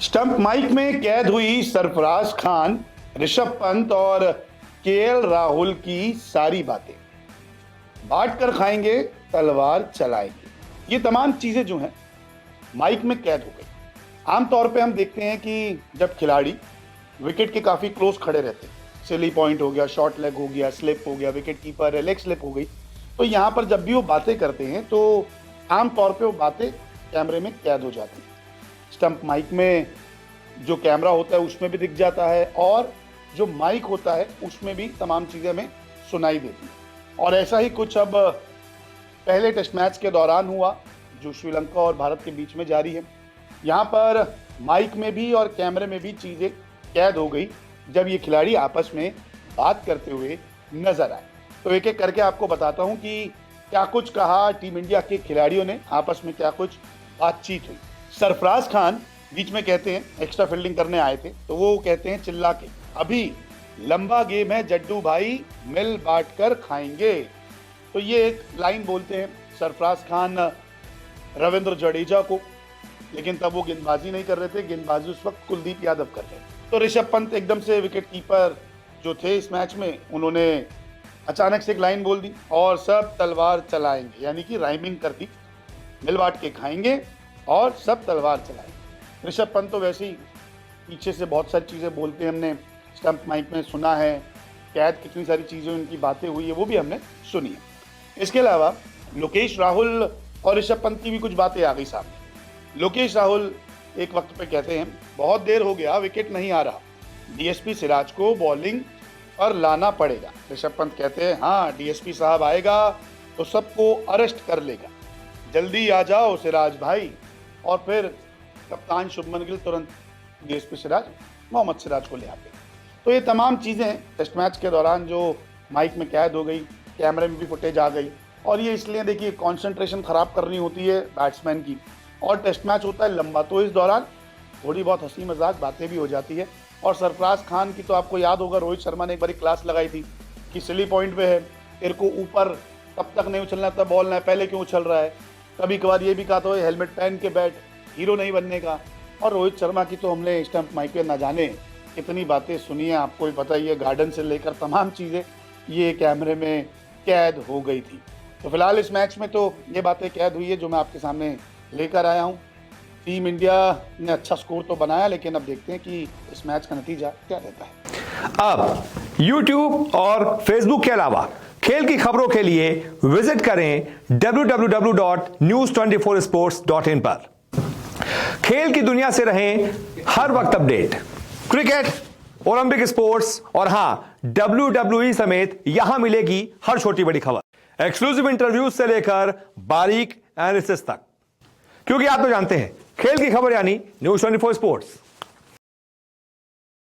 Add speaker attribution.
Speaker 1: Stump mic में कैद हुई सरफराज खान, ऋषभ पंत और केएल राहुल की सारी बातें। बांट कर खाएंगे, तलवार चलाएंगे। ये तमाम चीजें जो हैं माइक में कैद हो गई। आमतौर पे हम देखते हैं कि जब खिलाड़ी विकेट के काफी क्लोज खड़े रहते हैं, सिली पॉइंट हो गया, शॉर्ट लेग हो गया, स्लिप हो गया, विकेट कीपर है, लेग स्लिप हो गई, तो यहाँ पर जब भी वो बातें करते हैं तो आमतौर पे वो बातें कैमरे में कैद हो जाती हैं। स्टंप माइक में जो कैमरा होता है उसमें भी दिख जाता है और जो माइक होता है उसमें भी तमाम चीज़ें हमें सुनाई देती हैं। और ऐसा ही कुछ अब पहले टेस्ट मैच के दौरान हुआ जो श्रीलंका और भारत के बीच में जारी है। यहाँ पर माइक में भी और कैमरे में भी चीज़ें कैद हो गई जब ये खिलाड़ी आपस में बात करते हुए नजर आए। तो एक एक करके आपको बताता हूँ कि क्या कुछ कहा टीम इंडिया के खिलाड़ियों ने, आपस में क्या कुछ बातचीत हुई। सरफराज खान बीच में कहते हैं, एक्स्ट्रा फील्डिंग करने आए थे, तो वो कहते हैं चिल्ला के, अभी लंबा गेम है जड्डू भाई, मिल बांट कर खाएंगे। तो ये एक लाइन बोलते हैं सरफराज खान रविंद्र जडेजा को, लेकिन तब वो गेंदबाजी नहीं कर रहे थे, गेंदबाजी उस वक्त कुलदीप यादव कर रहे थे। तो ऋषभ पंत एकदम से विकेट कीपर जो थे इस मैच में, उन्होंने अचानक से एक लाइन बोल दी और सब तलवार चलाएंगे, यानी कि राइमिंग कर दी, मिल बांट के खाएंगे और सब तलवार चलाएंगे। ऋषभ पंत तो वैसे ही पीछे से बहुत सारी चीज़ें बोलते हैं, हमने स्टंप माइक में सुना है, कैद कितनी सारी चीज़ें उनकी बातें हुई है वो भी हमने सुनी है। इसके अलावा लोकेश राहुल और ऋषभ पंत की भी कुछ बातें आ गई सामने। लोकेश राहुल एक वक्त पे कहते हैं, बहुत देर हो गया, विकेट नहीं आ रहा, डीएसपी सिराज को बॉलिंग पर लाना पड़ेगा। ऋषभ पंत कहते हैं, हाँ डीएसपी साहब आएगा तो सबको अरेस्ट कर लेगा, जल्दी आ जाओ सिराज भाई। और फिर कप्तान शुभमन गिल तुरंत डीएसपी सिराज, मोहम्मद सिराज को ले आते। तो ये तमाम चीज़ें टेस्ट मैच के दौरान जो माइक में कैद हो गई, कैमरे में भी फुटेज आ गई, और ये इसलिए देखिए कंसंट्रेशन ख़राब करनी होती है बैट्समैन की, और टेस्ट मैच होता है लंबा, तो इस दौरान थोड़ी बहुत हंसी मजाक बातें भी हो जाती है। और सरफराज खान की तो आपको याद होगा, रोहित शर्मा ने एक बार क्लास लगाई थी कि सिली पॉइंट पे है, तेरे को ऊपर तब तक नहीं उछलना, तब बॉल ना, पहले क्यों उछल रहा है। कभी कभार ये भी कहा था हेलमेट पहन के बैठ, हीरो नहीं बनने का। और रोहित शर्मा की तो हमने स्टंप माइक पे ना जाने कितनी बातें सुनी है, आपको भी पता ही है, गार्डन से लेकर तमाम चीज़ें ये कैमरे में कैद हो गई थी। तो फिलहाल इस मैच में तो ये बातें कैद हुई है जो मैं आपके सामने लेकर आया हूँ। टीम इंडिया ने अच्छा स्कोर तो बनाया, लेकिन अब देखते हैं कि इस मैच का नतीजा क्या रहता है।
Speaker 2: अब YouTube और Facebook के अलावा खेल की खबरों के लिए विजिट करें www.news24sports.in पर। खेल की दुनिया से रहें हर वक्त अपडेट। क्रिकेट, ओलंपिक स्पोर्ट्स और हां WWE समेत यहां मिलेगी हर छोटी बड़ी खबर, एक्सक्लूसिव इंटरव्यूज से लेकर बारीक एनालिसिस तक, क्योंकि आप तो जानते हैं खेल की खबर यानी न्यूज़ 24 स्पोर्ट्स।